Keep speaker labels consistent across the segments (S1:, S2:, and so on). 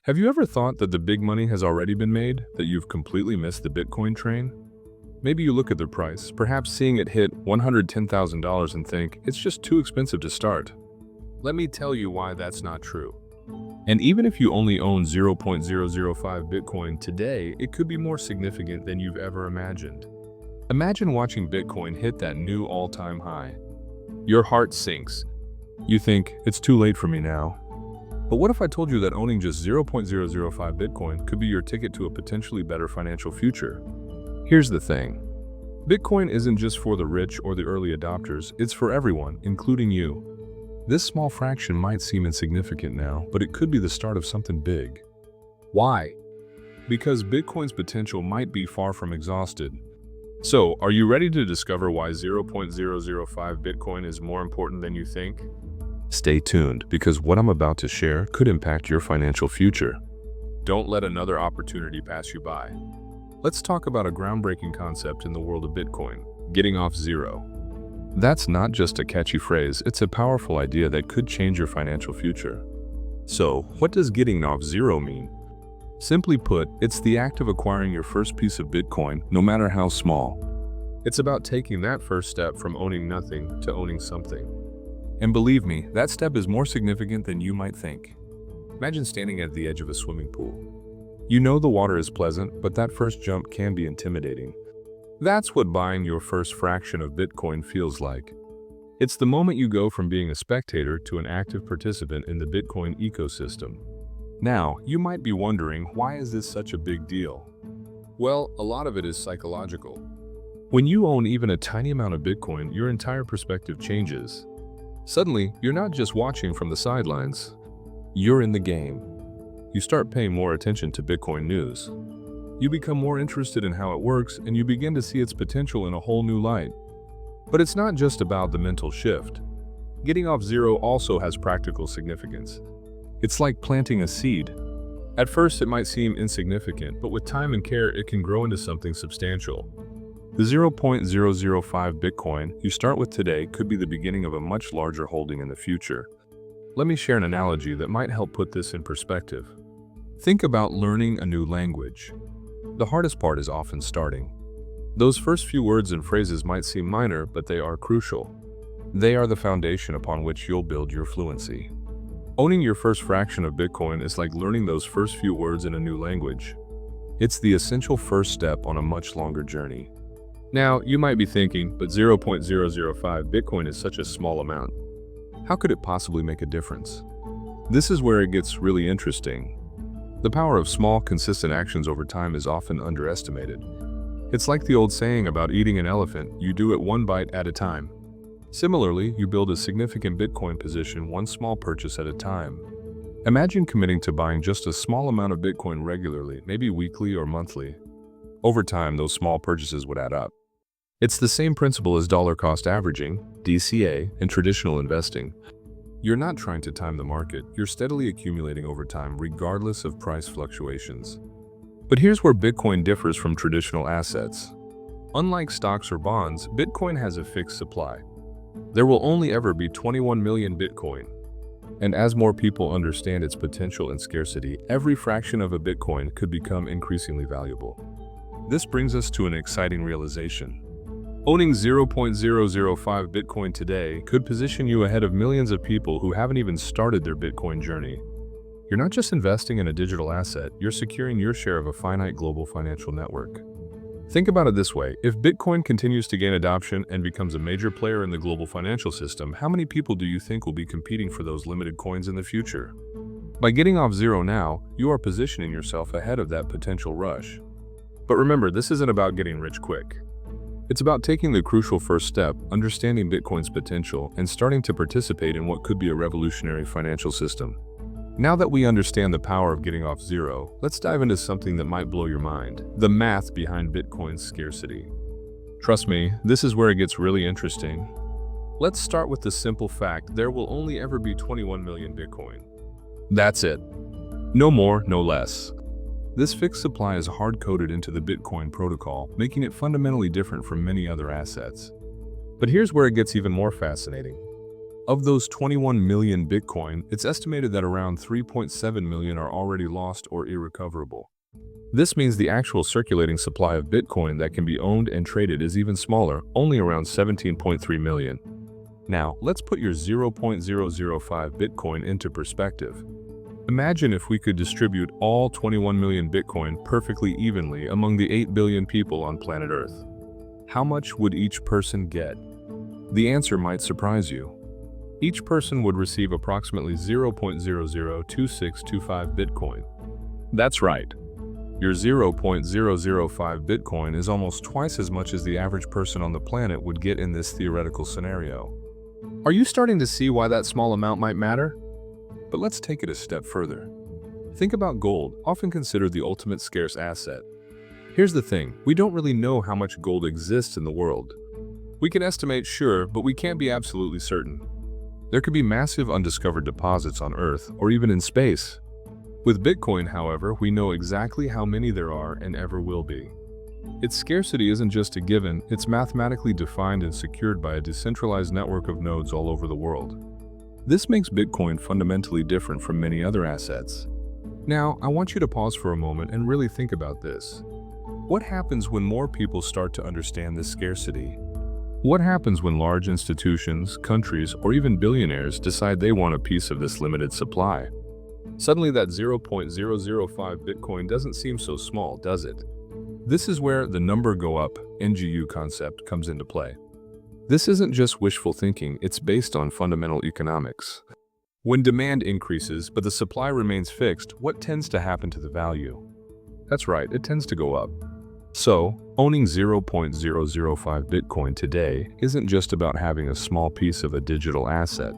S1: Have you ever thought that the big money has already been made, that you've completely missed the Bitcoin train? Maybe you look at the price, perhaps seeing it hit $110,000 and think, it's just too expensive to start. Let me tell you why that's not true. And even if you only own 0.005 Bitcoin today, it could be more significant than you've ever imagined. Imagine watching Bitcoin hit that new all-time high. Your heart sinks. You think, it's too late for me now. But what if I told you that owning just 0.005 Bitcoin could be your ticket to a potentially better financial future? Here's the thing. Bitcoin isn't just for the rich or the early adopters, it's for everyone, including you. This small fraction might seem insignificant now, but it could be the start of something big. Why? Because Bitcoin's potential might be far from exhausted. So, are you ready to discover why 0.005 Bitcoin is more important than you think? Stay tuned, because what I'm about to share could impact your financial future. Don't let another opportunity pass you by. Let's talk about a groundbreaking concept in the world of Bitcoin: getting off zero. That's not just a catchy phrase, it's a powerful idea that could change your financial future. So, what does getting off zero mean? Simply put, it's the act of acquiring your first piece of Bitcoin, no matter how small. It's about taking that first step from owning nothing to owning something. And believe me, that step is more significant than you might think. Imagine standing at the edge of a swimming pool. You know the water is pleasant, but that first jump can be intimidating. That's what buying your first fraction of Bitcoin feels like. It's the moment you go from being a spectator to an active participant in the Bitcoin ecosystem. Now, you might be wondering, why is this such a big deal? Well, a lot of it is psychological. When you own even a tiny amount of Bitcoin, your entire perspective changes. Suddenly, you're not just watching from the sidelines. You're in the game. You start paying more attention to Bitcoin news. You become more interested in how it works, and you begin to see its potential in a whole new light. But it's not just about the mental shift. Getting off zero also has practical significance. It's like planting a seed. At first, it might seem insignificant, but with time and care, it can grow into something substantial. The 0.005 Bitcoin you start with today could be the beginning of a much larger holding in the future. Let me share an analogy that might help put this in perspective. Think about learning a new language. The hardest part is often starting. Those first few words and phrases might seem minor, but they are crucial. They are the foundation upon which you'll build your fluency. Owning your first fraction of Bitcoin is like learning those first few words in a new language. It's the essential first step on a much longer journey. Now, you might be thinking, but 0.005 Bitcoin is such a small amount. How could it possibly make a difference? This is where it gets really interesting. The power of small, consistent actions over time is often underestimated. It's like the old saying about eating an elephant: you do it one bite at a time. Similarly, you build a significant Bitcoin position one small purchase at a time. Imagine committing to buying just a small amount of Bitcoin regularly, maybe weekly or monthly. Over time, those small purchases would add up. It's the same principle as dollar cost averaging, DCA, and traditional investing. You're not trying to time the market, you're steadily accumulating over time regardless of price fluctuations. But here's where Bitcoin differs from traditional assets. Unlike stocks or bonds, Bitcoin has a fixed supply. There will only ever be 21 million Bitcoin. And as more people understand its potential and scarcity, every fraction of a Bitcoin could become increasingly valuable. This brings us to an exciting realization. Owning 0.005 Bitcoin today could position you ahead of millions of people who haven't even started their Bitcoin journey. You're not just investing in a digital asset, you're securing your share of a finite global financial network. Think about it this way: if Bitcoin continues to gain adoption and becomes a major player in the global financial system, how many people do you think will be competing for those limited coins in the future? By getting off zero now, you are positioning yourself ahead of that potential rush. But remember, this isn't about getting rich quick. It's about taking the crucial first step, understanding Bitcoin's potential, and starting to participate in what could be a revolutionary financial system. Now that we understand the power of getting off zero, let's dive into something that might blow your mind: the math behind Bitcoin's scarcity. Trust me, this is where it gets really interesting. Let's start with the simple fact there will only ever be 21 million Bitcoin. That's it. No more, no less. This fixed supply is hard-coded into the Bitcoin protocol, making it fundamentally different from many other assets. But here's where it gets even more fascinating. Of those 21 million Bitcoin, it's estimated that around 3.7 million are already lost or irrecoverable. This means the actual circulating supply of Bitcoin that can be owned and traded is even smaller, only around 17.3 million. Now, let's put your 0.005 Bitcoin into perspective. Imagine if we could distribute all 21 million Bitcoin perfectly evenly among the 8 billion people on planet Earth. How much would each person get? The answer might surprise you. Each person would receive approximately 0.002625 Bitcoin. That's right. Your 0.005 Bitcoin is almost twice as much as the average person on the planet would get in this theoretical scenario. Are you starting to see why that small amount might matter? But let's take it a step further. Think about gold, often considered the ultimate scarce asset. Here's the thing, we don't really know how much gold exists in the world. We can estimate, sure, but we can't be absolutely certain. There could be massive undiscovered deposits on Earth or even in space. With Bitcoin, however, we know exactly how many there are and ever will be. Its scarcity isn't just a given, it's mathematically defined and secured by a decentralized network of nodes all over the world. This makes Bitcoin fundamentally different from many other assets. Now, I want you to pause for a moment and really think about this. What happens when more people start to understand this scarcity? What happens when large institutions, countries, or even billionaires decide they want a piece of this limited supply? Suddenly that 0.005 Bitcoin doesn't seem so small, does it? This is where the number go up, NGU concept comes into play. This isn't just wishful thinking, it's based on fundamental economics. When demand increases but the supply remains fixed, what tends to happen to the value? That's right, it tends to go up. So, owning 0.005 Bitcoin today isn't just about having a small piece of a digital asset.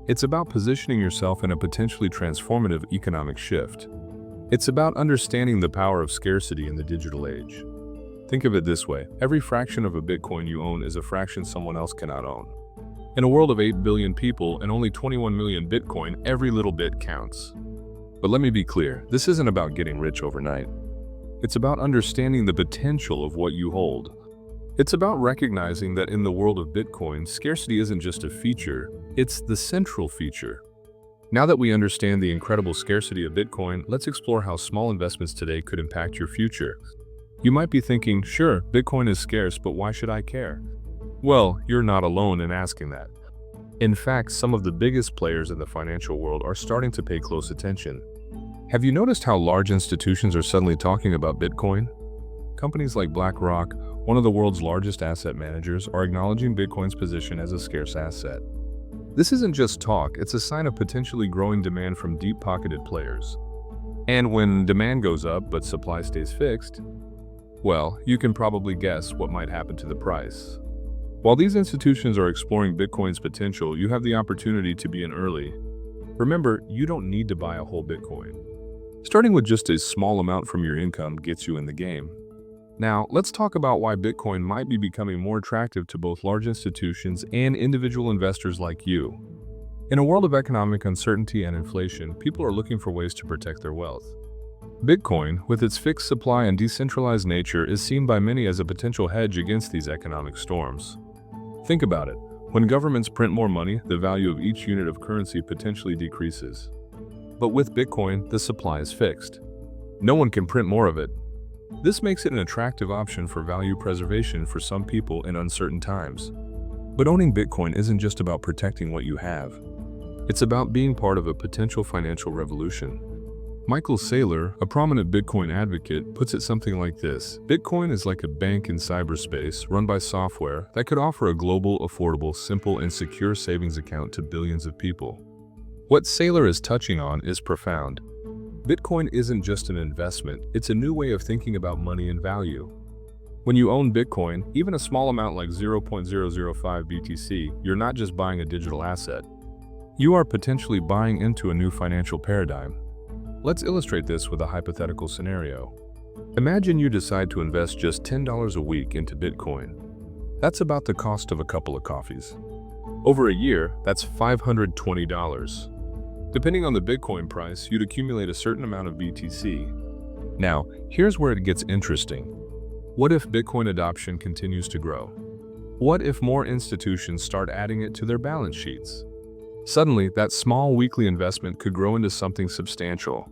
S1: It's about positioning yourself in a potentially transformative economic shift. It's about understanding the power of scarcity in the digital age. Think of it this way, every fraction of a Bitcoin you own is a fraction someone else cannot own. In a world of 8 billion people and only 21 million Bitcoin, every little bit counts. But let me be clear, this isn't about getting rich overnight. It's about understanding the potential of what you hold. It's about recognizing that in the world of Bitcoin, scarcity isn't just a feature, it's the central feature. Now that we understand the incredible scarcity of Bitcoin, let's explore how small investments today could impact your future. You might be thinking, sure, Bitcoin is scarce, but why should I care? Well, you're not alone in asking that. In fact, some of the biggest players in the financial world are starting to pay close attention. Have you noticed how large institutions are suddenly talking about Bitcoin? Companies like BlackRock, one of the world's largest asset managers, are acknowledging Bitcoin's position as a scarce asset. This isn't just talk, it's a sign of potentially growing demand from deep-pocketed players. And when demand goes up but supply stays fixed, well, you can probably guess what might happen to the price. While these institutions are exploring Bitcoin's potential, you have the opportunity to be in early. Remember, you don't need to buy a whole Bitcoin. Starting with just a small amount from your income gets you in the game. Now, let's talk about why Bitcoin might be becoming more attractive to both large institutions and individual investors like you. In a world of economic uncertainty and inflation, people are looking for ways to protect their wealth. Bitcoin, with its fixed supply and decentralized nature, is seen by many as a potential hedge against these economic storms. Think about it. When governments print more money, the value of each unit of currency potentially decreases. But with Bitcoin, the supply is fixed. No one can print more of it. This makes it an attractive option for value preservation for some people in uncertain times. But owning Bitcoin isn't just about protecting what you have. It's about being part of a potential financial revolution. Michael Saylor, a prominent Bitcoin advocate, puts it something like this: Bitcoin is like a bank in cyberspace run by software that could offer a global, affordable, simple, and secure savings account to billions of people. What Saylor is touching on is profound. Bitcoin isn't just an investment, it's a new way of thinking about money and value. When you own Bitcoin, even a small amount like 0.005 BTC, you're not just buying a digital asset. You are potentially buying into a new financial paradigm. Let's illustrate this with a hypothetical scenario. Imagine you decide to invest just $10 a week into Bitcoin. That's about the cost of a couple of coffees. Over a year, that's $520. Depending on the Bitcoin price, you'd accumulate a certain amount of BTC. Now, here's where it gets interesting. What if Bitcoin adoption continues to grow? What if more institutions start adding it to their balance sheets? Suddenly, that small weekly investment could grow into something substantial.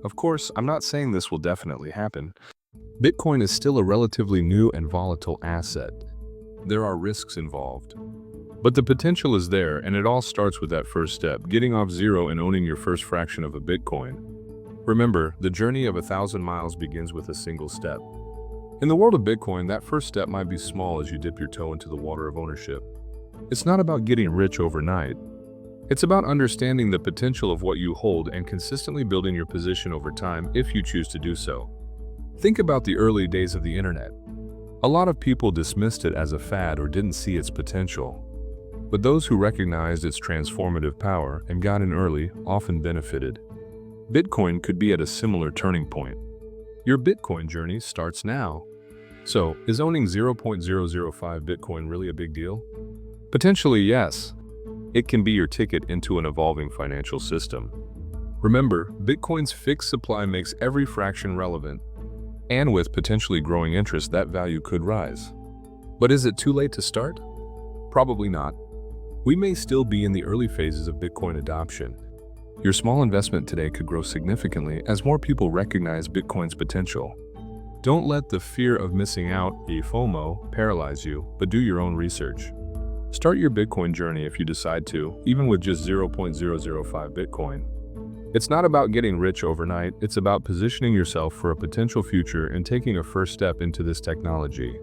S1: Of course, I'm not saying this will definitely happen. Bitcoin is still a relatively new and volatile asset. There are risks involved. But the potential is there, and it all starts with that first step, getting off zero and owning your first fraction of a Bitcoin. Remember, the journey of 1,000 miles begins with a single step. In the world of Bitcoin, that first step might be small as you dip your toe into the water of ownership. It's not about getting rich overnight. It's about understanding the potential of what you hold and consistently building your position over time if you choose to do so. Think about the early days of the internet. A lot of people dismissed it as a fad or didn't see its potential. But those who recognized its transformative power and got in early often benefited. Bitcoin could be at a similar turning point. Your Bitcoin journey starts now. So, is owning 0.005 Bitcoin really a big deal? Potentially, yes. It can be your ticket into an evolving financial system. Remember, Bitcoin's fixed supply makes every fraction relevant, and with potentially growing interest, that value could rise. But is it too late to start? Probably not. We may still be in the early phases of Bitcoin adoption. Your small investment today could grow significantly as more people recognize Bitcoin's potential. Don't let the fear of missing out, FOMO, paralyze you, but do your own research. Start your Bitcoin journey if you decide to, even with just 0.005 Bitcoin. It's not about getting rich overnight, it's about positioning yourself for a potential future and taking a first step into this technology.